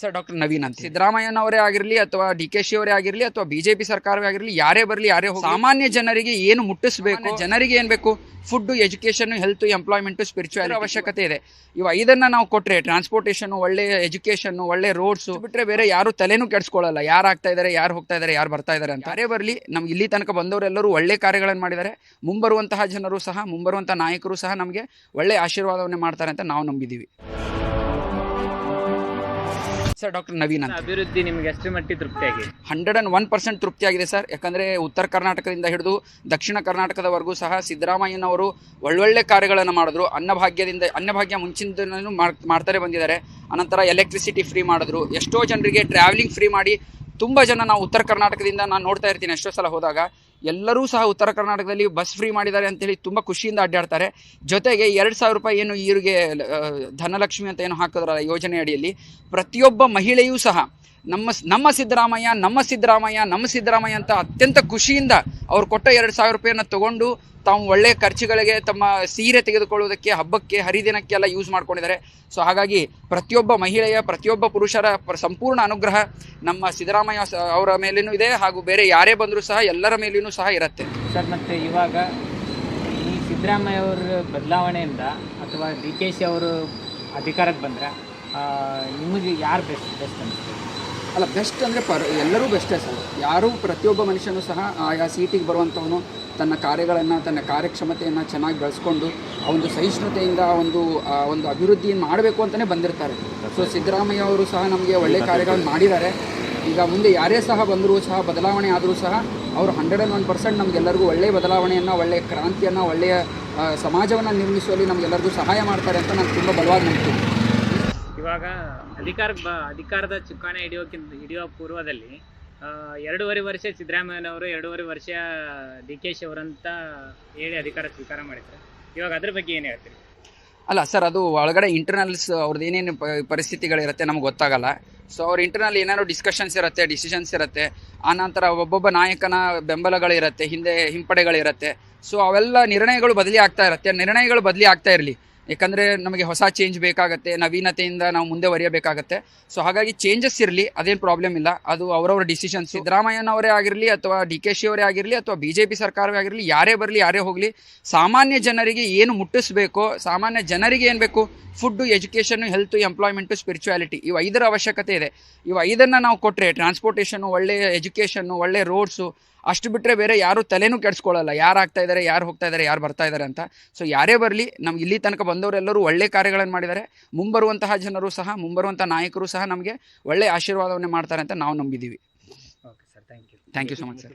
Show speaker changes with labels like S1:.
S1: Sir doctor Naveen ಅಂತ ಸಿದ್ದರಾಮಯ್ಯನವರೇ ಆಗಿರಲಿ ಅಥವಾ ಡಿ.ಕೆ.ಶಿ ಅವರೇ ಆಗಿರಲಿ ಅಥವಾ ಬಿಜೆಪಿ ಸರ್ಕಾರವೇ ಆಗಿರಲಿ ಯಾರೇ ಬರಲಿ ಯಾರೇ ಹೋಗಲಿ ಸಾಮಾನ್ಯ ಜನರಿಗೆ ಏನು ಮುಟ್ಟಿಸಬೇಕು, ಜನರಿಗೆ ಏನು ಬೇಕು, food, education, health, employment, spiritual ಅವಶ್ಯಕತೆ ಇದೆ. ಇವು ಐದನ್ನ ನಾವು ಕೊಟ್ಟರೆ ಟ್ರಾನ್ಸ್ಪೋರ್ಟೇಷನ್, ಒಳ್ಳೆ ಎಜುಕೇಷನ್, ಒಳ್ಳೆ ರೋಡ್ಸ್ ಬಿಟ್ಟರೆ ಬೇರೆ ಯಾರು ತಲೆನೂ ಕೆಡಿಸ್ಕೊಳ್ಳಲ್ಲ. ಯಾರು ಆಗ್ತಾ ಇದ್ದಾರೆ, ಯಾರು ಹೋಗ್ತಾ ಇದ್ದಾರೆ, ಯಾರು ಬರ್ತಾ ಇದ್ದಾರೆ ಅಂತ. ಯಾರೇ ಬರಲಿ ನಮ್ಗೆ ಇಲ್ಲಿ ತನಕ ಬಂದವರೆಲ್ಲರೂ ಒಳ್ಳೆ ಕಾರ್ಯಗಳನ್ನು ಮಾಡಿದ್ದಾರೆ. ಮುಂಬರುವಂತಹ ಜನರು ಸಹ, ಮುಂಬರುವಂತಹ ನಾಯಕರು ಸಹ ನಮಗೆ ಒಳ್ಳೆ ಆಶೀರ್ವಾದವನ್ನೇ ಮಾಡ್ತಾರೆ ಅಂತ ನಾವು ನಂಬಿದ್ದೀವಿ. ಸರ್ ಡಾಕ್ಟರ್ ನವೀನ್ ಅಂತ.
S2: ಅಭಿವೃದ್ಧಿ ನಿಮಗೆ ಎಷ್ಟು ಮಟ್ಟಿಗೆ ತೃಪ್ತಿಯಾಗಿದೆ?
S1: 101% ತೃಪ್ತಿಯಾಗಿದೆ ಸರ್. ಯಾಕಂದರೆ ಉತ್ತರ ಕರ್ನಾಟಕದಿಂದ ಹಿಡಿದು ದಕ್ಷಿಣ ಕರ್ನಾಟಕದವರೆಗೂ ಸಹ ಸಿದ್ದರಾಮಯ್ಯನವರು ಒಳ್ಳೊಳ್ಳೆ ಕಾರ್ಯಗಳನ್ನು ಮಾಡಿದ್ರು. ಅನ್ನಭಾಗ್ಯ ಮುಂಚಿನಿಂದಲೂ ಮಾಡ್ತಾರೆ ಬಂದಿದ್ದಾರೆ. ಅನಂತರ ಎಲೆಕ್ಟ್ರಿಸಿಟಿ ಫ್ರೀ ಮಾಡಿದ್ರು. ಎಷ್ಟೋ ಜನರಿಗೆ ಟ್ರಾವೆಲಿಂಗ್ ಫ್ರೀ ಮಾಡಿ ತುಂಬ ಜನ, ನಾವು ಉತ್ತರ ಕರ್ನಾಟಕದಿಂದ ನಾನು ನೋಡ್ತಾ ಇರ್ತೀನಿ ಎಷ್ಟೋ ಸಲ ಹೋದಾಗ, ಎಲ್ಲರೂ ಸಹ ಉತ್ತರ ಕರ್ನಾಟಕದಲ್ಲಿ ಬಸ್ ಫ್ರೀ ಮಾಡಿದ್ದಾರೆ ಅಂತೇಳಿ ತುಂಬ ಖುಷಿಯಿಂದ ಅಡ್ಡಾಡ್ತಾರೆ. ಜೊತೆಗೆ 2,000 ರೂಪಾಯಿ ಏನು ಇವರಿಗೆ ಧನಲಕ್ಷ್ಮಿ ಅಂತ ಏನು ಹಾಕಿದ್ರಲ್ಲ ಯೋಜನೆ ಅಡಿಯಲ್ಲಿ, ಪ್ರತಿಯೊಬ್ಬ ಮಹಿಳೆಯೂ ಸಹ ನಮ್ಮ ಸಿದ್ದರಾಮಯ್ಯ ಅಂತ ಅತ್ಯಂತ ಖುಷಿಯಿಂದ ಅವ್ರು ಕೊಟ್ಟ 2,000 ರೂಪಾಯಿಯನ್ನು ತಗೊಂಡು ತಾವು ಒಳ್ಳೆ ಖರ್ಚುಗಳಿಗೆ, ತಮ್ಮ ಸೀರೆ ತೆಗೆದುಕೊಳ್ಳುವುದಕ್ಕೆ, ಹಬ್ಬಕ್ಕೆ, ಹರಿದಿನಕ್ಕೆಲ್ಲ ಯೂಸ್ ಮಾಡ್ಕೊಂಡಿದ್ದಾರೆ. ಸೊ ಹಾಗಾಗಿ ಪ್ರತಿಯೊಬ್ಬ ಮಹಿಳೆಯ, ಪ್ರತಿಯೊಬ್ಬ ಪುರುಷರ ಸಂಪೂರ್ಣ ಅನುಗ್ರಹ ನಮ್ಮ ಸಿದ್ದರಾಮಯ್ಯ ಅವರ ಮೇಲೇನೂ ಇದೆ, ಹಾಗೂ ಬೇರೆ ಯಾರೇ ಬಂದರೂ ಸಹ ಎಲ್ಲರ ಮೇಲೇನೂ ಸಹ ಇರುತ್ತೆ
S2: ಸರ್. ಮತ್ತು ಇವಾಗ ಈ ಸಿದ್ದರಾಮಯ್ಯ ಅವರ ಬದಲಾವಣೆಯಿಂದ ಅಥವಾ ಡಿ.ಕೆ.ಶಿ ಅವರು ಅಧಿಕಾರಕ್ಕೆ ಬಂದರೆ ನಿಮಗೆ ಯಾರು ಬೆಸ್ಟ್ ಅನಿಸ್ತದೆ?
S1: ಅಲ್ಲ, ಬೆಸ್ಟ್ ಅಂದರೆ ಎಲ್ಲರೂ ಬೆಸ್ಟೇ ಸರ್. ಯಾರೂ, ಪ್ರತಿಯೊಬ್ಬ ಮನುಷ್ಯನೂ ಸಹ ಆಯಾ ಸೀಟಿಗೆ ಬರುವಂಥವನು ತನ್ನ ಕಾರ್ಯಗಳನ್ನು, ತನ್ನ ಕಾರ್ಯಕ್ಷಮತೆಯನ್ನು ಚೆನ್ನಾಗಿ ಬೆಳೆಸ್ಕೊಂಡು ಆ ಒಂದು ಸಹಿಷ್ಣುತೆಯಿಂದ ಒಂದು ಅಭಿವೃದ್ಧಿಯನ್ನು ಮಾಡಬೇಕು ಅಂತಲೇ ಬಂದಿರ್ತಾರೆ. ಸೊ ಸಿದ್ದರಾಮಯ್ಯ ಅವರು ಸಹ ನಮಗೆ ಒಳ್ಳೆಯ ಕಾರ್ಯಗಳನ್ನು ಮಾಡಿದ್ದಾರೆ. ಈಗ ಮುಂದೆ ಯಾರೇ ಸಹ ಬಂದರೂ ಸಹ, ಬದಲಾವಣೆ ಆದರೂ ಸಹ ಅವರು 101% ನಮಗೆಲ್ಲರಿಗೂ ಒಳ್ಳೆಯ ಬದಲಾವಣೆಯನ್ನು, ಒಳ್ಳೆಯ ಕ್ರಾಂತಿಯನ್ನು, ಒಳ್ಳೆಯ ಸಮಾಜವನ್ನು ನಿರ್ಮಿಸುವಲ್ಲಿ ನಮಗೆಲ್ಲರಿಗೂ ಸಹಾಯ ಮಾಡ್ತಾರೆ ಅಂತ ನಾನು ತುಂಬ ಬಲವಾಗಿ ನಂಬ್ತೀನಿ.
S2: ಇವಾಗ ಅಧಿಕಾರದ ಚುಕ್ಕಾಣಿ ಹಿಡಿಯುವ ಪೂರ್ವದಲ್ಲಿ 2.5 ವರ್ಷ ಸಿದ್ದರಾಮಯ್ಯನವರು, 2.5 ವರ್ಷ ಡಿ.ಕೆ.ಶಿ ಅವರಂತ ಹೇಳಿ ಅಧಿಕಾರ ಸ್ವೀಕಾರ ಮಾಡಿದ್ದಾರೆ. ಇವಾಗ ಅದ್ರ ಬಗ್ಗೆ ಏನು ಹೇಳ್ತೀರಿ?
S1: ಅಲ್ಲ ಸರ್, ಅದು ಒಳಗಡೆ ಇಂಟರ್ನಲ್ಸ್ ಅವ್ರದ್ದು ಏನೇನು ಪರಿಸ್ಥಿತಿಗಳಿರುತ್ತೆ ನಮ್ಗೆ ಗೊತ್ತಾಗಲ್ಲ. ಸೊ ಅವ್ರ ಇಂಟರ್ನಲ್ ಏನಾದ್ರು ಡಿಸ್ಕಷನ್ಸ್ ಇರುತ್ತೆ, ಡಿಸಿಷನ್ಸ್ ಇರುತ್ತೆ. ಆನಂತರ ಒಬ್ಬೊಬ್ಬ ನಾಯಕನ ಬೆಂಬಲಗಳಿರುತ್ತೆ, ಹಿಂಪಡೆಗಳಿರುತ್ತೆ. ಸೊ ಅವೆಲ್ಲ ನಿರ್ಣಯಗಳು ಬದಲಿ ಆಗ್ತಾ ಇರಲಿ. ಯಾಕಂದರೆ ನಮಗೆ ಹೊಸ ಚೇಂಜ್ ಬೇಕಾಗುತ್ತೆ, ನವೀನತೆಯಿಂದ ನಾವು ಮುಂದೆ ಬರೆಯಬೇಕಾಗತ್ತೆ. ಸೊ ಹಾಗಾಗಿ ಚೇಂಜಸ್ ಇರಲಿ, ಅದೇನು ಪ್ರಾಬ್ಲಮ್ ಇಲ್ಲ. ಅದು ಅವರವರ ಡಿಸಿಷನ್ಸ್. ಸಿದ್ದರಾಮಯ್ಯನವರೇ ಆಗಿರಲಿ ಅಥವಾ ಡಿ.ಕೆ.ಶಿ ಅವರೇ ಆಗಿರಲಿ ಅಥವಾ ಬಿಜೆಪಿ ಸರ್ಕಾರವೇ ಆಗಿರಲಿ ಯಾರೇ ಬರಲಿ ಯಾರೇ ಹೋಗಲಿ, ಸಾಮಾನ್ಯ ಜನರಿಗೆ ಏನು ಮುಟ್ಟಿಸಬೇಕು, ಸಾಮಾನ್ಯ ಜನರಿಗೆ ಏನು ಬೇಕು, food, education, health, employment, spirituality, ಇವು ಐದರ ಅವಶ್ಯಕತೆ ಇದೆ. ಇವು ಐದನ್ನು ನಾವು ಕೊಟ್ಟರೆ ಟ್ರಾನ್ಸ್ಪೋರ್ಟೇಷನ್, ಒಳ್ಳೆ ಎಜುಕೇಷನ್, ಒಳ್ಳೆ ರೋಡ್ಸು, ಅಷ್ಟು ಬಿಟ್ಟರೆ ಬೇರೆ ಯಾರು ತಲೆನೂ ಕೆಡಿಸ್ಕೊಳ್ಳಲ್ಲ. ಯಾರು ಆಗ್ತಾ ಇದ್ದಾರೆ, ಯಾರು ಹೋಗ್ತಾ ಇದ್ದಾರೆ, ಯಾರು ಬರ್ತಾ ಇದ್ದಾರೆ ಅಂತ. ಸೊ ಯಾರೇ ಬರಲಿ ನಮ್ಗೆ ಇಲ್ಲಿ ತನಕ ಬಂದವರೆಲ್ಲರೂ ಒಳ್ಳೆ ಕಾರ್ಯಗಳನ್ನು ಮಾಡಿದ್ದಾರೆ. ಮುಂಬರುವಂತಹ ಜನರು ಸಹ, ಮುಂಬರುವಂತಹ ನಾಯಕರು ಸಹ ನಮಗೆ ಒಳ್ಳೆ ಆಶೀರ್ವಾದವನ್ನೇ ಮಾಡ್ತಾರೆ ಅಂತ ನಾವು ನಂಬಿದ್ದೀವಿ.
S2: Okay sir, thank you
S1: so much sir.